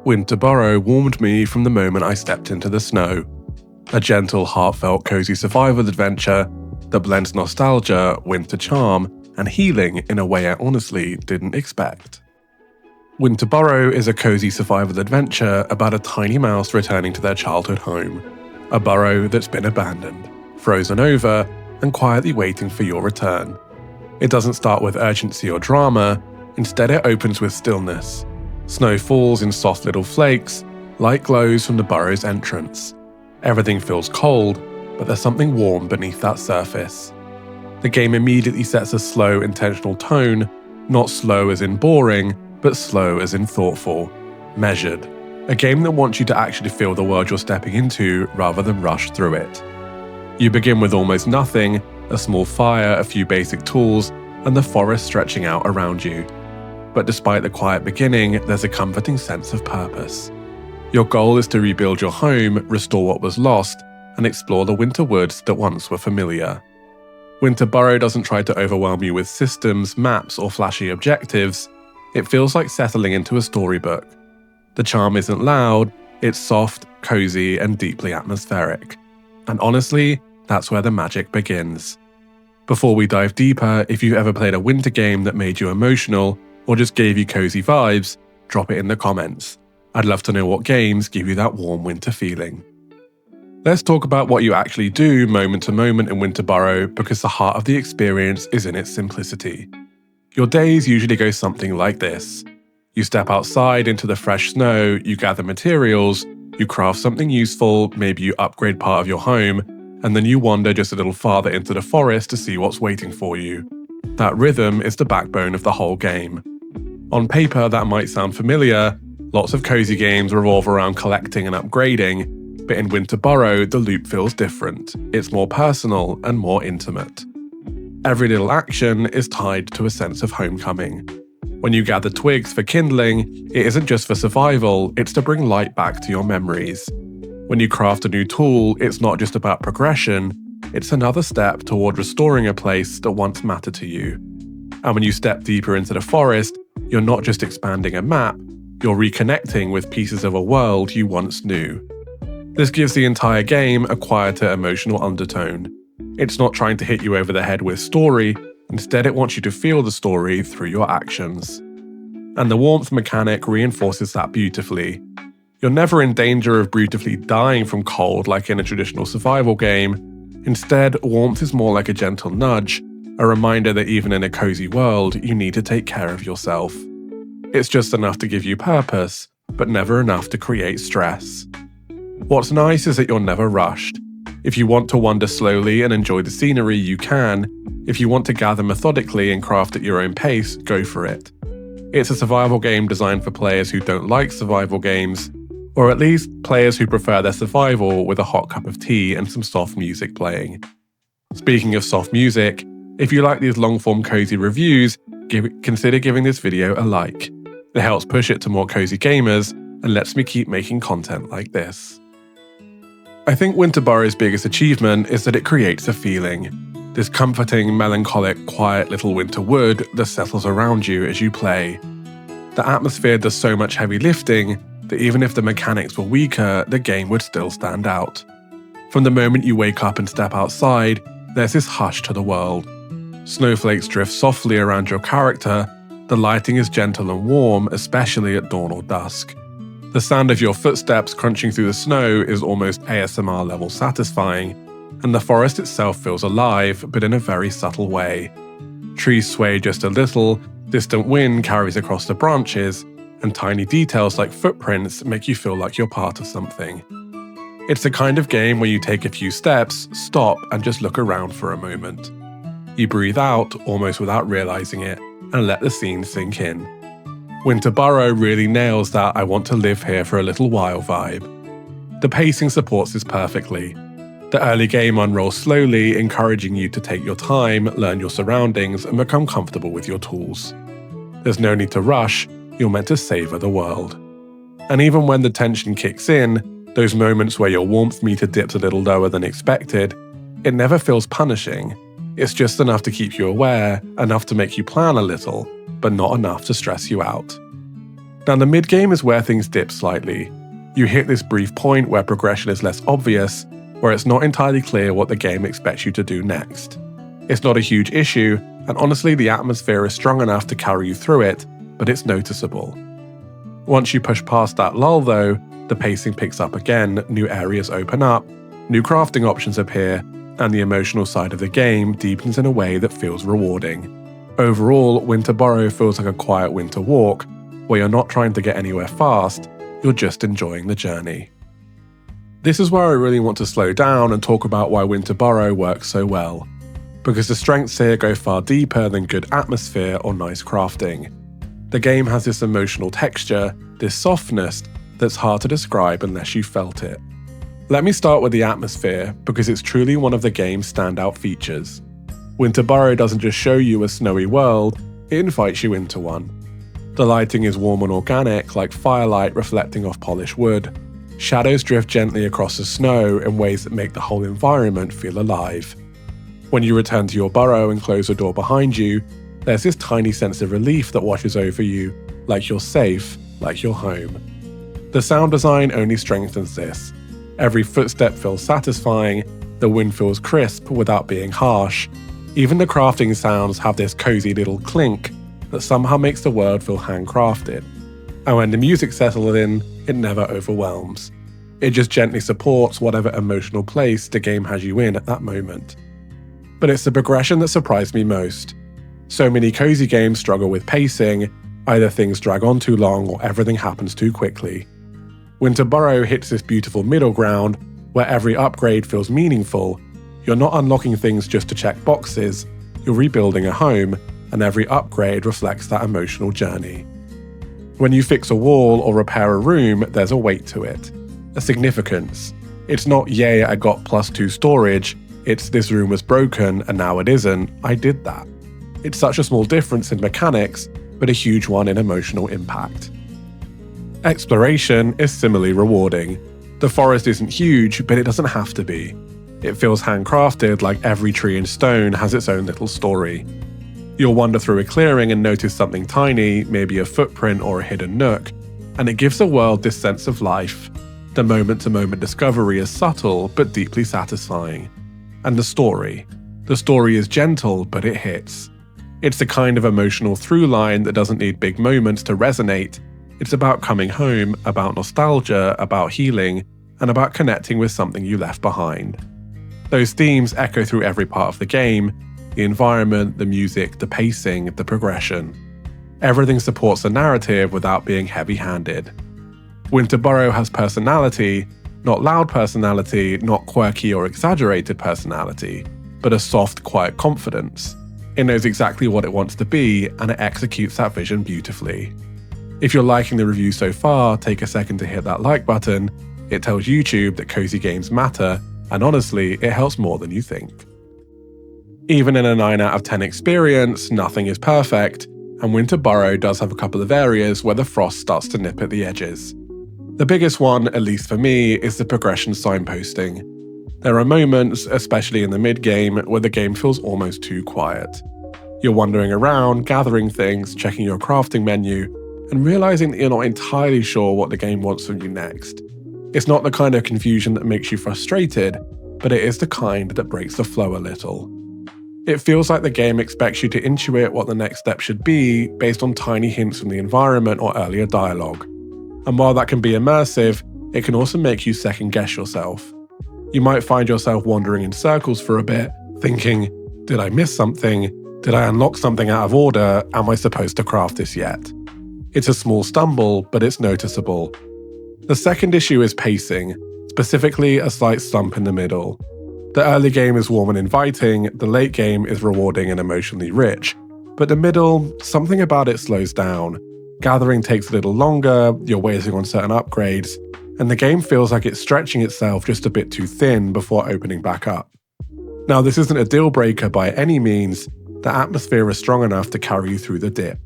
Winter Burrow warmed me from the moment I stepped into the snow. A gentle, heartfelt, cozy survival adventure that blends nostalgia, winter charm, and healing in a way I honestly didn't expect. Winter Burrow is a cozy survival adventure about a tiny mouse returning to their childhood home, a burrow that's been abandoned, frozen over, and quietly waiting for your return. It doesn't start with urgency or drama, instead it opens with stillness. Snow falls in soft little flakes, light glows from the burrow's entrance. Everything feels cold, but there's something warm beneath that surface. The game immediately sets a slow, intentional tone, not slow as in boring, but slow as in thoughtful, measured. A game that wants you to actually feel the world you're stepping into rather than rush through it. You begin with almost nothing, a small fire, a few basic tools, and the forest stretching out around you. But despite the quiet beginning, there's a comforting sense of purpose. Your goal is to rebuild your home, restore what was lost, and explore the winter woods that once were familiar. Winter Burrow doesn't try to overwhelm you with systems, maps, or flashy objectives. It feels like settling into a storybook. The charm isn't loud, it's soft, cozy, and deeply atmospheric. And honestly, that's where the magic begins. Before we dive deeper, if you've ever played a winter game that made you emotional, or just gave you cozy vibes, drop it in the comments. I'd love to know what games give you that warm winter feeling. Let's talk about what you actually do moment to moment in Winter Burrow, because the heart of the experience is in its simplicity. Your days usually go something like this. You step outside into the fresh snow, you gather materials, you craft something useful, maybe you upgrade part of your home, and then you wander just a little farther into the forest to see what's waiting for you. That rhythm is the backbone of the whole game. On paper, that might sound familiar. Lots of cozy games revolve around collecting and upgrading, but in Winter Burrow, the loop feels different. It's more personal and more intimate. Every little action is tied to a sense of homecoming. When you gather twigs for kindling, it isn't just for survival, it's to bring light back to your memories. When you craft a new tool, it's not just about progression, it's another step toward restoring a place that once mattered to you. And when you step deeper into the forest, you're not just expanding a map, you're reconnecting with pieces of a world you once knew. This gives the entire game a quieter emotional undertone. It's not trying to hit you over the head with story, instead it wants you to feel the story through your actions. And the warmth mechanic reinforces that beautifully. You're never in danger of brutally dying from cold like in a traditional survival game. Instead, warmth is more like a gentle nudge, a reminder that even in a cozy world, you need to take care of yourself. It's just enough to give you purpose, but never enough to create stress. What's nice is that you're never rushed. If you want to wander slowly and enjoy the scenery, you can. If you want to gather methodically and craft at your own pace, go for it. It's a survival game designed for players who don't like survival games, or at least players who prefer their survival with a hot cup of tea and some soft music playing. Speaking of soft music, if you like these long-form cozy reviews, consider giving this video a like. It helps push it to more cozy gamers and lets me keep making content like this. I think Winter Burrow's biggest achievement is that it creates a feeling. This comforting, melancholic, quiet little winter wood that settles around you as you play. The atmosphere does so much heavy lifting that even if the mechanics were weaker, the game would still stand out. From the moment you wake up and step outside, there's this hush to the world. Snowflakes drift softly around your character, the lighting is gentle and warm, especially at dawn or dusk. The sound of your footsteps crunching through the snow is almost ASMR level satisfying, and the forest itself feels alive, but in a very subtle way. Trees sway just a little, distant wind carries across the branches, and tiny details like footprints make you feel like you're part of something. It's the kind of game where you take a few steps, stop, and just look around for a moment. You breathe out, almost without realizing it, and let the scene sink in. Winter Burrow really nails that I want to live here for a little while vibe. The pacing supports this perfectly. The early game unrolls slowly, encouraging you to take your time, learn your surroundings, and become comfortable with your tools. There's no need to rush, you're meant to savor the world. And even when the tension kicks in, those moments where your warmth meter dips a little lower than expected, it never feels punishing. It's just enough to keep you aware, enough to make you plan a little, but not enough to stress you out. Now the mid-game is where things dip slightly. You hit this brief point where progression is less obvious, where it's not entirely clear what the game expects you to do next. It's not a huge issue, and honestly the atmosphere is strong enough to carry you through it, but it's noticeable. Once you push past that lull though, the pacing picks up again, new areas open up, new crafting options appear, and the emotional side of the game deepens in a way that feels rewarding. Overall, Winter Burrow feels like a quiet winter walk, where you're not trying to get anywhere fast, you're just enjoying the journey. This is where I really want to slow down and talk about why Winter Burrow works so well, because the strengths here go far deeper than good atmosphere or nice crafting. The game has this emotional texture, this softness, that's hard to describe unless you felt it. Let me start with the atmosphere, because it's truly one of the game's standout features. Winter Burrow doesn't just show you a snowy world, it invites you into one. The lighting is warm and organic, like firelight reflecting off polished wood. Shadows drift gently across the snow in ways that make the whole environment feel alive. When you return to your burrow and close the door behind you, there's this tiny sense of relief that washes over you, like you're safe, like you're home. The sound design only strengthens this. Every footstep feels satisfying, the wind feels crisp without being harsh. Even the crafting sounds have this cozy little clink that somehow makes the world feel handcrafted. And when the music settles in, it never overwhelms. It just gently supports whatever emotional place the game has you in at that moment. But it's the progression that surprised me most. So many cozy games struggle with pacing, either things drag on too long or everything happens too quickly. Winter Burrow hits this beautiful middle ground where every upgrade feels meaningful. You're not unlocking things just to check boxes, you're rebuilding a home, and every upgrade reflects that emotional journey. When you fix a wall or repair a room, there's a weight to it, a significance. It's not, yay, I got +2 storage, it's this room was broken and now it isn't, I did that. It's such a small difference in mechanics, but a huge one in emotional impact. Exploration is similarly rewarding. The forest isn't huge, but it doesn't have to be. It feels handcrafted, like every tree and stone has its own little story. You'll wander through a clearing and notice something tiny, maybe a footprint or a hidden nook, and it gives the world this sense of life. The moment-to-moment discovery is subtle but deeply satisfying. And the story is gentle, but it hits. It's the kind of emotional through line that doesn't need big moments to resonate. It's about coming home, about nostalgia, about healing, and about connecting with something you left behind. Those themes echo through every part of the game: the environment, the music, the pacing, the progression. Everything supports the narrative without being heavy-handed. Winter Burrow has personality, not loud personality, not quirky or exaggerated personality, but a soft, quiet confidence. It knows exactly what it wants to be, and it executes that vision beautifully. If you're liking the review so far, take a second to hit that like button. It tells YouTube that cozy games matter, and honestly, it helps more than you think. Even in a 9 out of 10 experience, nothing is perfect, and Winter Burrow does have a couple of areas where the frost starts to nip at the edges. The biggest one, at least for me, is the progression signposting. There are moments, especially in the mid-game, where the game feels almost too quiet. You're wandering around, gathering things, checking your crafting menu, and realizing that you're not entirely sure what the game wants from you next. It's not the kind of confusion that makes you frustrated, but it is the kind that breaks the flow a little. It feels like the game expects you to intuit what the next step should be based on tiny hints from the environment or earlier dialogue. And while that can be immersive, it can also make you second-guess yourself. You might find yourself wandering in circles for a bit, thinking, did I miss something? Did I unlock something out of order? Am I supposed to craft this yet? It's a small stumble, but it's noticeable. The second issue is pacing, specifically a slight slump in the middle. The early game is warm and inviting, the late game is rewarding and emotionally rich, but the middle, something about it slows down. Gathering takes a little longer, you're waiting on certain upgrades, and the game feels like it's stretching itself just a bit too thin before opening back up. Now, this isn't a deal breaker by any means, the atmosphere is strong enough to carry you through the dip.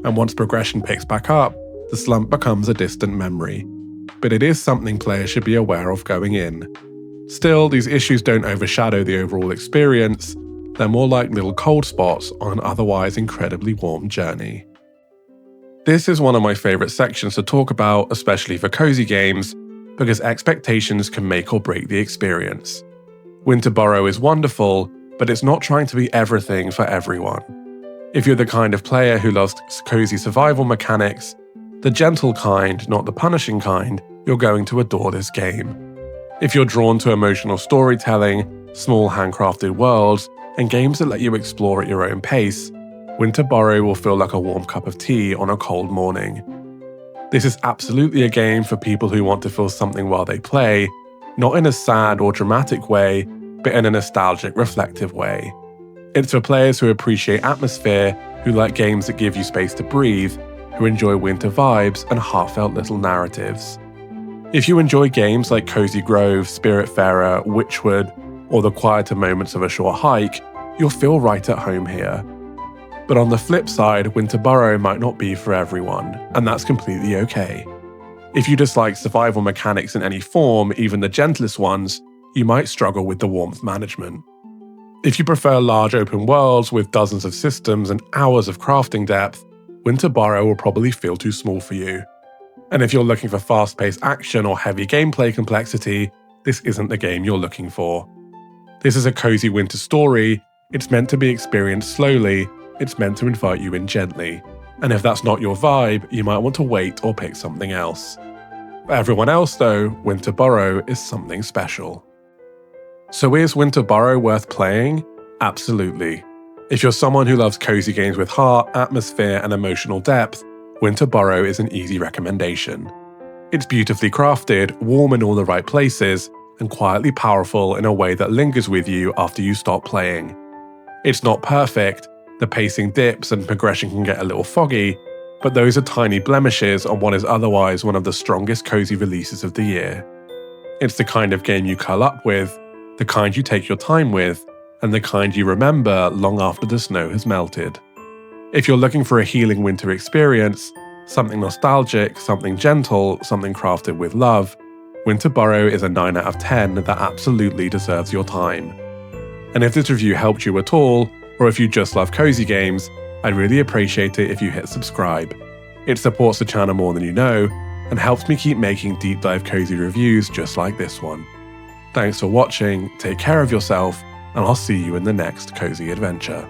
And once progression picks back up, the slump becomes a distant memory. But it is something players should be aware of going in. Still, these issues don't overshadow the overall experience, they're more like little cold spots on an otherwise incredibly warm journey. This is one of my favourite sections to talk about, especially for cozy games, because expectations can make or break the experience. Winter Burrow is wonderful, but it's not trying to be everything for everyone. If you're the kind of player who loves cozy survival mechanics, the gentle kind, not the punishing kind, you're going to adore this game. If you're drawn to emotional storytelling, small handcrafted worlds, and games that let you explore at your own pace, Winter Burrow will feel like a warm cup of tea on a cold morning. This is absolutely a game for people who want to feel something while they play, not in a sad or dramatic way, but in a nostalgic, reflective way. It's for players who appreciate atmosphere, who like games that give you space to breathe, who enjoy winter vibes and heartfelt little narratives. If you enjoy games like Cozy Grove, Spiritfarer, Witchwood, or the quieter moments of a short hike, you'll feel right at home here. But on the flip side, Winter Burrow might not be for everyone, and that's completely okay. If you dislike survival mechanics in any form, even the gentlest ones, you might struggle with the warmth management. If you prefer large open worlds with dozens of systems and hours of crafting depth, Winter Burrow will probably feel too small for you. And if you're looking for fast-paced action or heavy gameplay complexity, this isn't the game you're looking for. This is a cozy winter story. It's meant to be experienced slowly. It's meant to invite you in gently. And if that's not your vibe, you might want to wait or pick something else. For everyone else though, Winter Burrow is something special. So is Winter Burrow worth playing? Absolutely. If you're someone who loves cozy games with heart, atmosphere, and emotional depth, Winter Burrow is an easy recommendation. It's beautifully crafted, warm in all the right places, and quietly powerful in a way that lingers with you after you stop playing. It's not perfect, the pacing dips and progression can get a little foggy, but those are tiny blemishes on what is otherwise one of the strongest cozy releases of the year. It's the kind of game you curl up with, the kind you take your time with, and the kind you remember long after the snow has melted. If you're looking for a healing winter experience, something nostalgic, something gentle, something crafted with love, Winter Burrow is a 9 out of 10 that absolutely deserves your time. And if this review helped you at all, or if you just love cozy games, I'd really appreciate it if you hit subscribe. It supports the channel more than you know, and helps me keep making deep dive cozy reviews just like this one. Thanks for watching, take care of yourself, and I'll see you in the next cozy adventure.